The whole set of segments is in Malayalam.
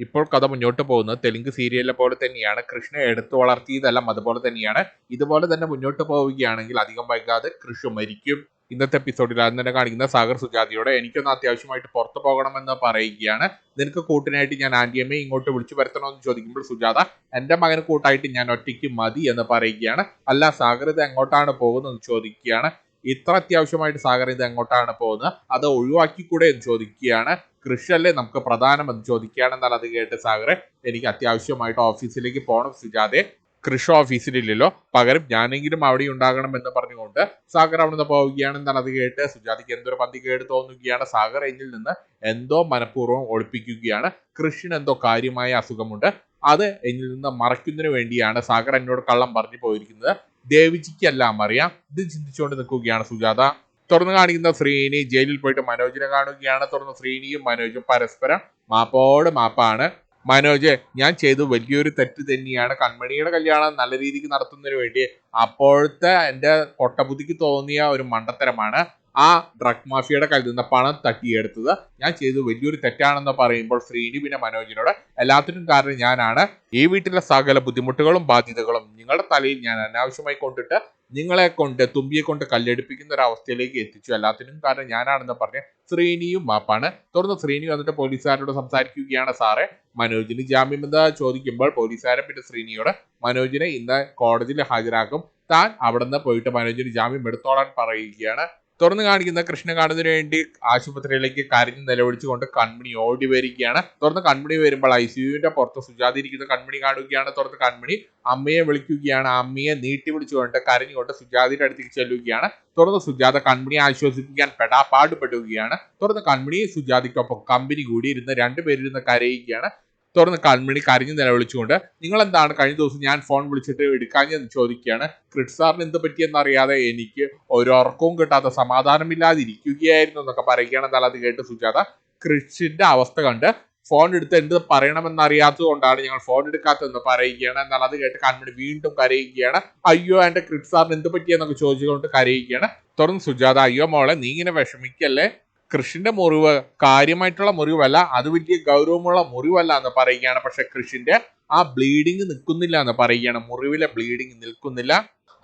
ഇപ്പോൾ കഥ മുന്നോട്ട് പോകുന്നത് തെലുങ്ക് സീരിയലിലെ പോലെ തന്നെയാണ്. കൃഷ്ണ എടുത്തു വളർത്തിയതെല്ലാം അതുപോലെ തന്നെയാണ്. ഇതുപോലെ തന്നെ മുന്നോട്ട് പോവുകയാണെങ്കിൽ അധികം വൈകാതെ കൃഷ് മരിക്കും. ഇന്നത്തെ എപ്പിസോഡിൽ ആദ്യം തന്നെ കാണിക്കുന്ന സാഗർ സുജാതയോടെ എനിക്കൊന്ന് അത്യാവശ്യമായിട്ട് പുറത്തു പോകണമെന്ന് പറയുകയാണ്. നിനക്ക് കൂട്ടിനായിട്ട് ഞാൻ ആന്റിയമ്മയെ ഇങ്ങോട്ട് വിളിച്ചു വരുത്തണമെന്ന് ചോദിക്കുമ്പോൾ സുജാത എന്റെ മകന് കൂട്ടായിട്ട് ഞാൻ ഒറ്റയ്ക്ക് മതി എന്ന് പറയുകയാണ്. അല്ല സാഗർ ഇത് എങ്ങോട്ടാണ് പോകുന്നത് ചോദിക്കുകയാണ്. ഇത്ര അത്യാവശ്യമായിട്ട് സാഗർ ഇത് എങ്ങോട്ടാണ് പോകുന്നത്, അത് ഒഴിവാക്കിക്കൂടെ എന്ന് ചോദിക്കുകയാണ്. കൃഷല്ലേ നമുക്ക് പ്രധാനമെന്ന് ചോദിക്കുകയാണ്. എന്നാൽ അത് കേട്ട് സാഗറെ എനിക്ക് അത്യാവശ്യമായിട്ട് ഓഫീസിലേക്ക് പോകണം സുജാതെ, കൃഷി ഓഫീസിലില്ലല്ലോ, പകരം ഞാനെങ്കിലും അവിടെ ഉണ്ടാകണം എന്ന് പറഞ്ഞുകൊണ്ട് സാഗർ അവിടെ നിന്ന് പോവുകയാണ്. എന്നാൽ അത് കേട്ട് സുജാതയ്ക്ക് എന്തൊരു പന്തികേട് തോന്നുകയാണ്. സാഗർ എന്നിൽ നിന്ന് എന്തോ മനഃപൂർവ്വം ഒളിപ്പിക്കുകയാണ്. കൃഷിന് എന്തോ കാര്യമായ അസുഖമുണ്ട്, അത് എന്നിൽ നിന്ന് മറയ്ക്കുന്നതിന് വേണ്ടിയാണ് സാഗർ എന്നോട് കള്ളം പറഞ്ഞു പോയിരിക്കുന്നത്. ദേവിജിക്കെല്ലാം അറിയാം. ഇത് ചിന്തിച്ചുകൊണ്ട് നിൽക്കുകയാണ് സുജാത. തുറന്നു കാണിക്കുന്ന ശ്രീനി ജയിലിൽ പോയിട്ട് മനോജിനെ കാണുകയാണ്. തുറന്ന് ശ്രീനിയും മനോജും പരസ്പരം മാപ്പോട് മാപ്പാണ്. മനോജ്, ഞാൻ ചെയ്തു വലിയൊരു തെറ്റ് തന്നെയാണ്. കൺമണിയുടെ കല്യാണം നല്ല രീതിക്ക് നടത്തുന്നതിന് വേണ്ടി അപ്പോഴത്തെ എൻ്റെ പൊട്ടബുദ്ധിക്ക് തോന്നിയ ഒരു മണ്ടത്തരമാണ് ആ ഡ്രഗ് മാഫിയയുടെ കയ്യിൽ നിന്ന് പണം തട്ടിയെടുത്തത്. ഞാൻ ചെയ്തു വലിയൊരു തെറ്റാണെന്ന് പറയുമ്പോൾ ശ്രീനി പിന്നെ മനോജിനോട് എല്ലാത്തിനും കാരണം ഞാനാണ്. ഈ വീട്ടിലെ സകല ബുദ്ധിമുട്ടുകളും ബാധ്യതകളും നിങ്ങളുടെ തലയിൽ ഞാൻ അനാവശ്യമായി കൊണ്ടിട്ട് നിങ്ങളെ കൊണ്ട് തുമ്പിയെ കൊണ്ട് കല്ലെടുപ്പിക്കുന്ന ഒരു അവസ്ഥയിലേക്ക് എത്തിച്ചു. എല്ലാത്തിനും കാരണം ഞാനാണെന്ന് പറഞ്ഞ് ശ്രീനിയും മാപ്പാണ്. തുടർന്ന് ശ്രീനി വന്നിട്ട് പോലീസുകാരോട് സംസാരിക്കുകയാണ്. സാറേ, മനോജിന് ജാമ്യം എന്താ ചോദിക്കുമ്പോൾ പോലീസുകാരെ പിന്നെ ശ്രീനിയോട് മനോജിനെ ഇന്ന് കോടതിയിൽ ഹാജരാക്കും, താൻ അവിടെ നിന്ന് പോയിട്ട് മനോജിന് ജാമ്യം എടുത്തോളാൻ പറയുകയാണ്. തുറന്നു കാണിക്കുന്ന കൃഷ്ണ കാണുന്നതിന് വേണ്ടി ആശുപത്രിയിലേക്ക് കരഞ്ഞ് നിലവിളിച്ചുകൊണ്ട് കൺമണി ഓടി വരികയാണ്. തുറന്ന് കൺമണി വരുമ്പോൾ ICUവിന്റെ പുറത്ത് സുജാത ഇരിക്കുന്ന കൺമണി കാണുകയാണ്. തുറന്ന് കൺമണി അമ്മയെ വിളിക്കുകയാണ്. അമ്മയെ നീട്ടി വിളിച്ചുകൊണ്ട് കരഞ്ഞുകൊണ്ട് സുജാതയുടെ അടുത്തേക്ക് ചെല്ലുകയാണ്. തുറന്ന് സുജാത കൺമണിയെ ആശ്വസിപ്പിക്കാൻ പാടുപെടുകയാണ്. തുറന്ന് കൺമണി സുജാതയ്ക്കൊപ്പം കമ്പനി കൂടി ഇരുന്ന് രണ്ടുപേരിരുന്ന് കരയുകയാണ്. തുറന്ന് കൺമണി കരഞ്ഞു നിലവിളിച്ചുകൊണ്ട് നിങ്ങൾ എന്താണ് കഴിഞ്ഞ ദിവസം ഞാൻ ഫോൺ വിളിച്ചിട്ട് എടുക്കാഞ്ഞെന്ന് ചോദിക്കുകയാണ്. ക്രിഡ് സാറിന് എന്ത് പറ്റിയെന്നറിയാതെ എനിക്ക് ഒരു ഉറക്കവും കിട്ടാത്ത സമാധാനമില്ലാതിരിക്കുകയായിരുന്നു എന്നൊക്കെ പറയുകയാണ്. എന്നാൽ അത് കേട്ട് സുജാത ക്രിഷിന്റെ അവസ്ഥ കണ്ട് ഫോൺ എടുത്ത് എന്ത് പറയണമെന്നറിയാത്തത് കൊണ്ടാണ് ഞങ്ങൾ ഫോൺ എടുക്കാത്തതെന്ന് പറയുകയാണ്. എന്നാൽ അത് കേട്ട് കൺമണി വീണ്ടും കരയുകയാണ്. അയ്യോ, എന്റെ ക്രിഡ് സാറിന് എന്ത് പറ്റിയെന്നൊക്കെ ചോദിച്ചുകൊണ്ട് കരയുകയാണ്. തുറന്ന് സുജാത, അയ്യോ മോളെ, നീ ഇങ്ങനെ വിഷമിക്കല്ലേ, കൃഷിന്റെ മുറിവ് കാര്യമായിട്ടുള്ള മുറിവല്ല, അത് വലിയ ഗൗരവമുള്ള മുറിവല്ല എന്ന് പറയുകയാണ്. പക്ഷെ കൃഷിന്റെ ആ ബ്ലീഡിങ് നിൽക്കുന്നില്ല എന്ന് പറയുകയാണ്. മുറിവിലെ ബ്ലീഡിങ് നിൽക്കുന്നില്ല,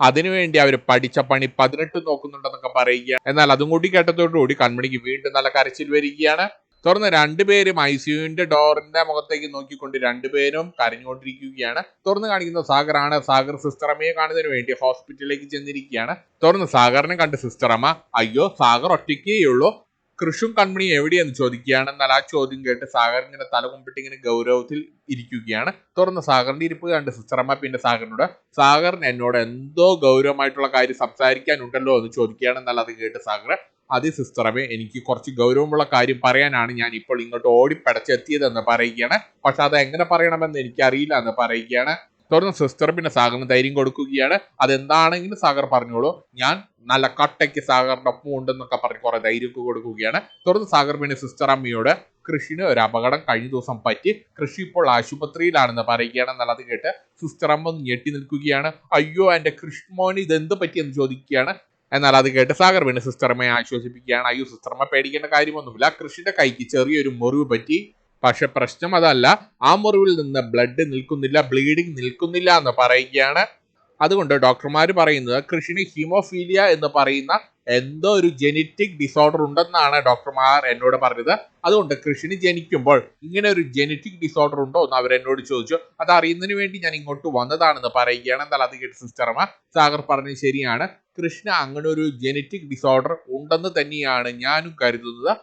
അതിനുവേണ്ടി അവർ പഠിച്ച പണി 18 നോക്കുന്നുണ്ടെന്നൊക്കെ പറയുകയാണ്. എന്നാൽ അതും കൂടി കേട്ടതോടുകൂടി കൺമണിക്ക് വീണ്ടും നല്ല കരച്ചിൽ വരികയാണ്. തുറന്ന് രണ്ടുപേരും ICUവിന്റെ ഡോറിന്റെ മുഖത്തേക്ക് നോക്കിക്കൊണ്ട് രണ്ടുപേരും കരഞ്ഞുകൊണ്ടിരിക്കുകയാണ്. തുറന്ന് കാണിക്കുന്ന സാഗറാണ്. സാഗർ സിസ്റ്റർ അമ്മയെ കാണുന്നതിന് വേണ്ടി ഹോസ്പിറ്റലിലേക്ക് ചെന്നിരിക്കുകയാണ്. തുറന്ന് സാഗറിനെ കണ്ട് സിസ്റ്റർ അമ്മ, അയ്യോ സാഗർ ഒറ്റയ്ക്കേ ഉള്ളൂ, കൃഷും കൺമണി എവിടെയെന്ന് ചോദിക്കുകയാണ്. എന്നാൽ ആ ചോദ്യം കേട്ട് സാഗർ ഇങ്ങനെ തലകുമ്പിട്ട് ഇങ്ങനെ ഗൗരവത്തിൽ ഇരിക്കുകയാണ്. തുറന്ന് സാഗറിന്റെ ഇരിപ്പ് കണ്ട് സിസ്റ്ററമ്മ പിന്നെ സാഗറിനോട്, സാഗറിന് എന്നോട് എന്തോ ഗൗരവമായിട്ടുള്ള കാര്യം സംസാരിക്കാനുണ്ടല്ലോ എന്ന് ചോദിക്കുകയാണ്. എന്നാൽ അത് കേട്ട് സാഗർ, അത് സിസ്റ്ററമ്മേ, എനിക്ക് കുറച്ച് ഗൗരവമുള്ള കാര്യം പറയാനാണ് ഞാൻ ഇപ്പോൾ ഇങ്ങോട്ട് ഓടിപ്പടച്ചെത്തിയതെന്ന് പറയുകയാണ്. പക്ഷെ അത് എങ്ങനെ പറയണമെന്ന് എനിക്കറിയില്ല എന്ന് പറയുകയാണ്. തുടർന്ന് സിസ്റ്റർ പിന്നെ സാഗറിന് ധൈര്യം കൊടുക്കുകയാണ്. അതെന്താണെങ്കിലും സാഗർ പറഞ്ഞോളൂ, ഞാൻ നല്ല കട്ടയ്ക്ക് സാഗറിന്റെ ഒപ്പം ഉണ്ടെന്നൊക്കെ പറഞ്ഞ് കുറെ ധൈര്യമൊക്കെ കൊടുക്കുകയാണ്. തുടർന്ന് സാഗർ പിന്നെ സിസ്റ്റർ അമ്മയോട് കൃഷിന് ഒരു അപകടം കഴിഞ്ഞ ദിവസം പറ്റി, കൃഷി ഇപ്പോൾ ആശുപത്രിയിലാണെന്ന് പറയുകയാണ്. എന്നാൽ അത് കേട്ട് സിസ്റ്റർ അമ്മ ഒന്ന് ഞെട്ടി നിൽക്കുകയാണ്. അയ്യോ, എന്റെ കൃഷ്ണമോന് ഇതെന്ത് പറ്റിയെന്ന് ചോദിക്കുകയാണ്. എന്നാൽ അത് കേട്ട് സാഗർ പിന്നെ സിസ്റ്റർമ്മയെ ആശ്വസിപ്പിക്കുകയാണ്. അയ്യോ സിസ്റ്റർമ്മ പേടിക്കേണ്ട കാര്യമൊന്നുമില്ല, കൃഷിന്റെ കൈക്ക് ചെറിയൊരു മുറിവ് പറ്റി, പക്ഷെ പ്രശ്നം അതല്ല, ആ മുറിവിൽ നിന്ന് ബ്ലഡ് നിൽക്കുന്നില്ല, ബ്ലീഡിങ് നിൽക്കുന്നില്ല എന്ന് പറയുകയാണ്. അതുകൊണ്ട് ഡോക്ടർമാർ പറയുന്നത് കൃഷിന് ഹീമോഫീലിയ എന്ന് പറയുന്ന എന്തോ ഒരു ജെനറ്റിക് ഡിസോർഡർ ഉണ്ടെന്നാണ് ഡോക്ടർമാർ എന്നോട് പറഞ്ഞത്. അതുകൊണ്ട് കൃഷിന് ജനിക്കുമ്പോൾ ഇങ്ങനെ ഒരു ജെനറ്റിക് ഡിസോർഡർ ഉണ്ടോ എന്ന് അവരെന്നോട് ചോദിച്ചു. അത് അറിയുന്നതിന് വേണ്ടി ഞാൻ ഇങ്ങോട്ട് വന്നതാണെന്ന് പറയുകയാണ്. എന്നാൽ അത് കേട്ട് സിസ്റ്റർമ്മ, സാഗർ പറഞ്ഞത് ശരിയാണ്, കൃഷ്ണ അങ്ങനെ ഒരു ജെനറ്റിക് ഡിസോർഡർ ഉണ്ടെന്ന് തന്നെയാണ് ഞാനും കരുതുന്നത്.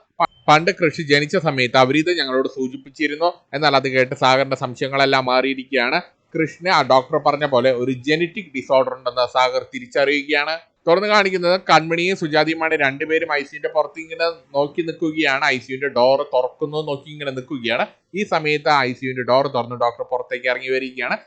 പണ്ട് കൃഷി ജനിച്ച സമയത്ത് അവരിത് ഞങ്ങളോട് സൂചിപ്പിച്ചിരുന്നു. എന്നാൽ അത് കേട്ട് സാഗറിന്റെ സംശയങ്ങളെല്ലാം മാറിയിരിക്കുകയാണ്. കൃഷ്ണ ആ ഡോക്ടർ പറഞ്ഞ പോലെ ഒരു ജെനറ്റിക് ഡിസോർഡർ ഉണ്ടെന്ന് സാഗർ തിരിച്ചറിയുകയാണ്. തുറന്നു കാണിക്കുന്നത് കൺമണിയും സുജാതിയുമാണ്. രണ്ടുപേരും ICUവിന്റെ പുറത്ത് ഇങ്ങനെ നോക്കി നിൽക്കുകയാണ്. ICUവിന്റെ ഡോർ തുറക്കുന്നത് നോക്കി ഇങ്ങനെ നിൽക്കുകയാണ്. ഈ സമയത്ത് ICUവിന്റെ ഡോർ തുറന്ന് ഡോക്ടർ പുറത്തേക്ക് ഇറങ്ങി വരികയാണ്.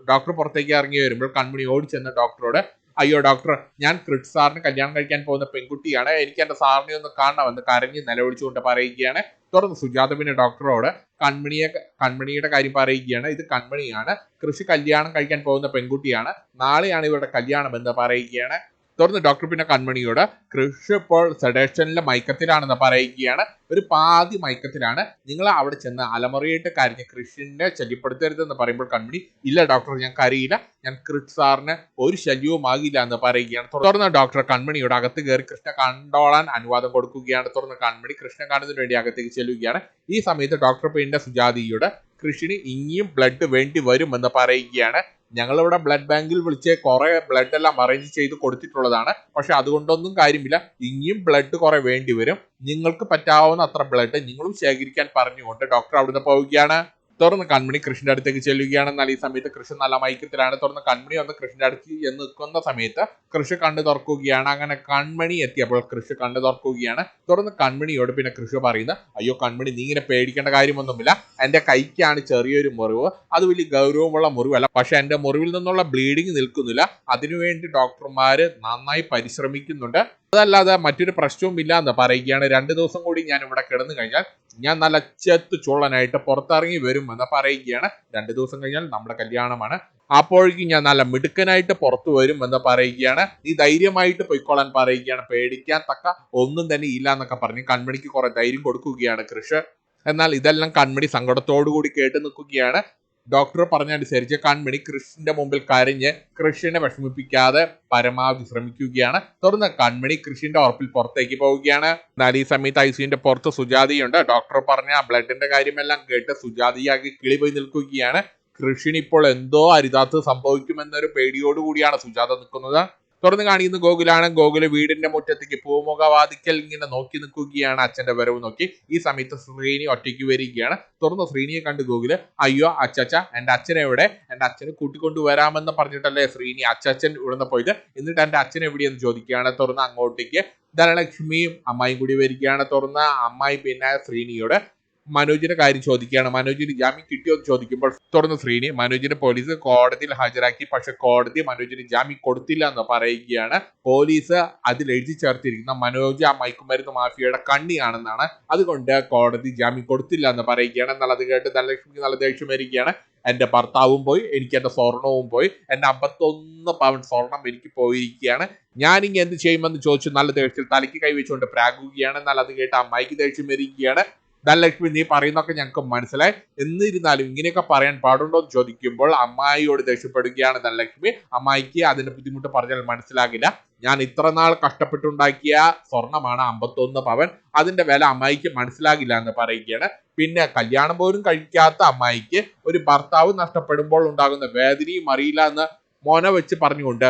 ഡോക്ടർ പുറത്തേക്ക് ഇറങ്ങി വരുമ്പോൾ കൺമണി ഓടിച്ചെന്ന് ഡോക്ടറോട്, അയ്യോ ഡോക്ടർ, ഞാൻ ക്രിഡ് സാറിന് കല്യാണം കഴിക്കാൻ പോകുന്ന പെൺകുട്ടിയാണ്, എനിക്ക് എന്റെ സാറിനെ ഒന്ന് കാണണമെന്ന് കരഞ്ഞ് നിലവിളിച്ചുകൊണ്ട് പറയുകയാണ്. തുടർന്ന് സുജാത പിന്നെ ഡോക്ടറോട് കൺമണിയുടെ കാര്യം പറയുകയാണ്. ഇത് കൺമണിയാണ്, കൃഷി കല്യാണം കഴിക്കാൻ പോകുന്ന പെൺകുട്ടിയാണ്, നാളെയാണ് ഇവരുടെ കല്യാണം എന്ന് പറയുകയാണ്. തുടർന്ന് ഡോക്ടർ പിന്നെ കൺമണിയോട് കൃഷ് ഇപ്പോൾ സെഡേഷനിലെ മയക്കത്തിലാണെന്ന് പറയുകയാണ്. ഒരു പാതി മയക്കത്തിലാണ്. നിങ്ങൾ അവിടെ ചെന്ന് അലമുറയായിട്ട് കരഞ്ഞ് കൃഷിനെ ശല്യപ്പെടുത്തരുതെന്ന് പറയുമ്പോൾ കൺമണി ഇല്ല ഡോക്ടർ, ഞാൻ കരയില്ല, ഞാൻ കൃഷ് സാറിന് ഒരു ശല്യവും ആകില്ല എന്ന് പറയുകയാണ്. തുടർന്ന് ഡോക്ടർ കൺമണിയോട് അകത്ത് കയറി കൃഷ്ണ കണ്ടോളാൻ അനുവാദം കൊടുക്കുകയാണ്. തുടർന്ന് കൺമണി കൃഷ്ണ കാണുന്നതിന് വേണ്ടി അകത്തേക്ക് ചെല്ലുകയാണ്. ഈ സമയത്ത് ഡോക്ടർ പിന്നെ സുജാതയോട് കൃഷിന് ഇനിയും ബ്ലഡ് വേണ്ടി വരുമെന്ന് പറയുകയാണ്. ഞങ്ങളിവിടെ ബ്ലഡ് ബാങ്കിൽ വിളിച്ച് കുറെ ബ്ലഡ് എല്ലാം അറേഞ്ച് ചെയ്ത് കൊടുത്തിട്ടുള്ളതാണ്. പക്ഷെ അതുകൊണ്ടൊന്നും കാര്യമില്ല, ഇനിയും ബ്ലഡ് കുറെ വേണ്ടി വരും. നിങ്ങൾക്ക് പറ്റാവുന്ന അത്ര ബ്ലഡ് നിങ്ങളും ശേഖരിക്കാൻ പറഞ്ഞുകൊണ്ട് ഡോക്ടർ അവിടുന്ന് പോവുകയാണ്. തുടർന്ന് കൺമണി കൃഷ്ണന്റെ അടുത്തേക്ക് ചെല്ലുകയാണ്. എന്നാൽ ഈ സമയത്ത് കൃഷ്ണ നല്ല മയക്കത്തിലാണ്. തുടർന്ന് കൺമണി വന്ന് കൃഷ്ണന്റെ അടുത്ത് എന്ന് നിൽക്കുന്ന സമയത്ത് കൃഷി കണ്ണു തുറക്കുകയാണ്. അങ്ങനെ കൺമണി എത്തിയപ്പോൾ കൃഷി കണ്ണു തുറക്കുകയാണ്. തുടർന്ന് കൺമണിയോട് പിന്നെ കൃഷി പറയുന്നത്, അയ്യോ കൺമണി, നീ ഇങ്ങനെ പേടിക്കേണ്ട കാര്യമൊന്നുമില്ല, എന്റെ കൈക്കാണ് ചെറിയൊരു മുറിവ്, അത് വലിയ ഗൗരവമുള്ള മുറിവല്ല, പക്ഷെ എന്റെ മുറിവിൽ നിന്നുള്ള ബ്ലീഡിങ് നിൽക്കുന്നില്ല, അതിനുവേണ്ടി ഡോക്ടർമാര് നന്നായി പരിശ്രമിക്കുന്നുണ്ട്, അതല്ലാതെ മറ്റൊരു പ്രശ്നവും ഇല്ല എന്ന് പറയുകയാണ്. 2 ദിവസം കൂടി ഞാൻ ഇവിടെ കിടന്നു കഴിഞ്ഞാൽ ഞാൻ നല്ല ചെത്ത് ചുള്ളനായിട്ട് പുറത്തിറങ്ങി വരും എന്ന് പറയുകയാണ്. 2 ദിവസം കഴിഞ്ഞാൽ നമ്മുടെ കല്യാണമാണ്, അപ്പോഴേക്കും ഞാൻ നല്ല മിടുക്കനായിട്ട് പുറത്തു വരും എന്ന് പറയുകയാണ്. നീ ധൈര്യമായിട്ട് പൊയ്ക്കോളാൻ പറയുകയാണ്, പേടിക്കാൻ തക്ക ഒന്നും തന്നെ ഇല്ല എന്നൊക്കെ പറഞ്ഞ് കൺമണിക്ക് കുറെ ധൈര്യം കൊടുക്കുകയാണ് കൃഷ്. എന്നാൽ ഇതെല്ലാം കൺമണി സങ്കടത്തോടു കൂടി കേട്ട് നിൽക്കുകയാണ്. ഡോക്ടർ പറഞ്ഞനുസരിച്ച് കൺമണി കൃഷിന്റെ മുമ്പിൽ കരഞ്ഞ് കൃഷിനെ വിഷമിപ്പിക്കാതെ പരമാവധി ശ്രമിക്കുകയാണ്. തുടർന്ന് കൺമണി കൃഷിന്റെ ഉറപ്പിൽ പുറത്തേക്ക് പോവുകയാണ്. എന്നാൽ ഈ സമയത്ത് ഐസിയുന്റെ പുറത്ത് സുജാതയുണ്ട്. ഡോക്ടർ പറഞ്ഞ ബ്ലഡിന്റെ കാര്യമെല്ലാം കേട്ട് സുജാതയാക്കി കിളി പോയി നിൽക്കുകയാണ്. കൃഷിന് ഇപ്പോൾ എന്തോ അരുതാത്തത് സംഭവിക്കുമെന്നൊരു പേടിയോടുകൂടിയാണ് സുജാത നിൽക്കുന്നത്. തുറന്ന് കാണിക്കുന്ന ഗോകുലാണ്. ഗോകുല് വീടിന്റെ മുറ്റത്തേക്ക് പൂമുഖവാതിക്കൽ ഇങ്ങനെ നോക്കി നിൽക്കുകയാണ്, അച്ഛന്റെ വരവ് നോക്കി. ഈ സമയത്ത് ശ്രീനി ഒറ്റയ്ക്ക് വരികയാണ്. തുറന്ന് ശ്രീനിയെ കണ്ട് ഗോകുല്, അയ്യോ അച്ചച്ച, എന്റെ അച്ഛൻ എവിടെ? എന്റെ അച്ഛനെ കൂട്ടിക്കൊണ്ടു വരാമെന്ന് പറഞ്ഞിട്ടല്ലേ ശ്രീനി അച്ഛൻ ഇവിടുന്ന് പോയത്, എന്നിട്ട് എന്റെ അച്ഛൻ എവിടെയെന്ന് ചോദിക്കുകയാണ്. തുറന്ന് അങ്ങോട്ടേക്ക് ധനലക്ഷ്മിയും അമ്മായിയും കൂടി വരികയാണ്. തുറന്ന് അമ്മായി പിന്നെ ശ്രീനിയോട് മനോജിന്റെ കാര്യം ചോദിക്കുകയാണ്. മനോജിന് ജാമ്യം കിട്ടിയോ എന്ന് ചോദിക്കുമ്പോൾ തുടർന്ന് ശ്രീനി മനോജിനെ പോലീസ് കോടതിയിൽ ഹാജരാക്കി, പക്ഷെ കോടതി മനോജിന് ജാമ്യം കൊടുത്തില്ല എന്ന് പറയുകയാണ്. പോലീസ് അതിൽ എഴുതി ചേർത്തിരിക്കുന്ന മനോജ് ആ മയക്കുമരുന്ന് മാഫിയയുടെ കണ്ണിയാണെന്നാണ്, അതുകൊണ്ട് കോടതി ജാമ്യം കൊടുത്തില്ല എന്ന് പറയുകയാണ്. എന്നാൽ അത് കേട്ട് ധനലക്ഷ്മിക്ക് നല്ല ദേഷ്യം വരികയാണ്. എന്റെ ഭർത്താവും പോയി, എനിക്ക് എന്റെ സ്വർണവും പോയി, എന്റെ 51 പവൻ സ്വർണം എനിക്ക് പോയിരിക്കുകയാണ്, ഞാനിങ്ങനെ എന്ത് ചെയ്യുമെന്ന് ചോദിച്ചു നല്ല ദേഷ്യത്തിൽ തലയ്ക്ക് കൈവച്ചുകൊണ്ട് പ്രാകുകയാണ്. എന്നാൽ അത് കേട്ട് അമ്മായിക്ക് ദേഷ്യം വരികയാണ്. ധനലക്ഷ്മി, നീ പറയുന്നൊക്കെ ഞങ്ങൾക്ക് മനസ്സിലായി, എന്നിരുന്നാലും ഇങ്ങനെയൊക്കെ പറയാൻ പാടുണ്ടോ എന്ന് ചോദിക്കുമ്പോൾ അമ്മായിയോട് ദേഷ്യപ്പെടുകയാണ് ധനലക്ഷ്മി. അമ്മായിക്ക് അതിന്റെ ബുദ്ധിമുട്ട് പറഞ്ഞാൽ മനസ്സിലാകില്ല, ഞാൻ ഇത്ര നാൾ കഷ്ടപ്പെട്ടുണ്ടാക്കിയ സ്വർണമാണ് 51 പവൻ, അതിന്റെ വില അമ്മായിക്ക് മനസ്സിലാകില്ല എന്ന് പറയുകയാണ്. പിന്നെ കല്യാണം പോലും കഴിക്കാത്ത അമ്മായിക്ക് ഒരു ഭർത്താവ് നഷ്ടപ്പെടുമ്പോൾ ഉണ്ടാകുന്ന വേദനയും അറിയില്ല എന്ന് മോനെ വെച്ച് പറഞ്ഞുകൊണ്ട്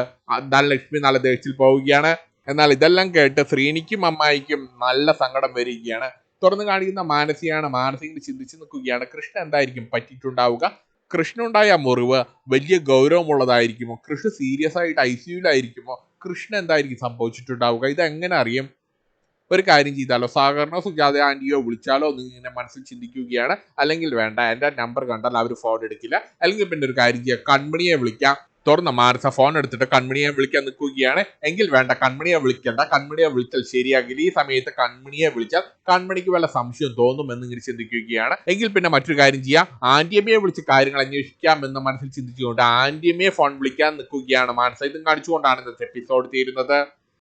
ധനലക്ഷ്മി നല്ല ദേഷ്യത്തിൽ പോവുകയാണ്. എന്നാൽ ഇതെല്ലാം കേട്ട് ശ്രീനിക്കും അമ്മായിക്കും നല്ല സങ്കടം വരികയാണ്. തുറന്നു കാണിക്കുന്ന മാനസിയാണ്. മാനസികന് ചിന്തിച്ചു നിൽക്കുകയാണ്, കൃഷ്ണ എന്തായിരിക്കും പറ്റിയിട്ടുണ്ടാവുക? കൃഷ്ണനുണ്ടായ മുറിവ് വലിയ ഗൗരവമുള്ളതായിരിക്കുമോ? കൃഷ്ണ സീരിയസ് ആയിട്ട് ICUലായിരിക്കുമോ? കൃഷ്ണ എന്തായിരിക്കും സംഭവിച്ചിട്ടുണ്ടാവുക? ഇതെങ്ങനെ അറിയും? ഒരു കാര്യം ചെയ്താലോ, സാധാരണ സുജാത ആന്റിയോ വിളിച്ചാലോ എന്ന് ഇങ്ങനെ മനസ്സിൽ ചിന്തിക്കുകയാണ്. അല്ലെങ്കിൽ വേണ്ട, എൻ്റെ നമ്പർ കണ്ടാൽ അവർ ഫോൺ എടുക്കില്ല, അല്ലെങ്കിൽ പിന്നെ ഒരു കാര്യം ചെയ്യാം, കൺമണിയെ വിളിക്കാം. തുറന്ന മാനസ ഫോൺ എടുത്തിട്ട് കൺമണിയെ വിളിക്കാൻ നിൽക്കുകയാണ്. എങ്കിൽ വേണ്ട, കൺമണിയെ വിളിക്കണ്ട, കൺമണിയെ വിളിച്ചാൽ ശരിയാകില്ല, ഈ സമയത്ത് കൺമണിയെ വിളിച്ചാൽ കൺമണിക്ക് വല്ല സംശയം തോന്നും എന്ന് ഇങ്ങനെ ചിന്തിക്കുകയാണ്. എങ്കിൽ പിന്നെ മറ്റൊരു കാര്യം ചെയ്യാം, ആന്റിയമ്മയെ വിളിച്ച് കാര്യങ്ങൾ അന്വേഷിക്കാം എന്ന് മനസ്സിൽ ചിന്തിച്ചുകൊണ്ട് ആന്റിയമ്മയെ ഫോൺ വിളിക്കാൻ നിൽക്കുകയാണ് മാനസ. ഇതും കാണിച്ചുകൊണ്ടാണ് ഇന്നത്തെ എപ്പിസോഡ് തീരുന്നത്.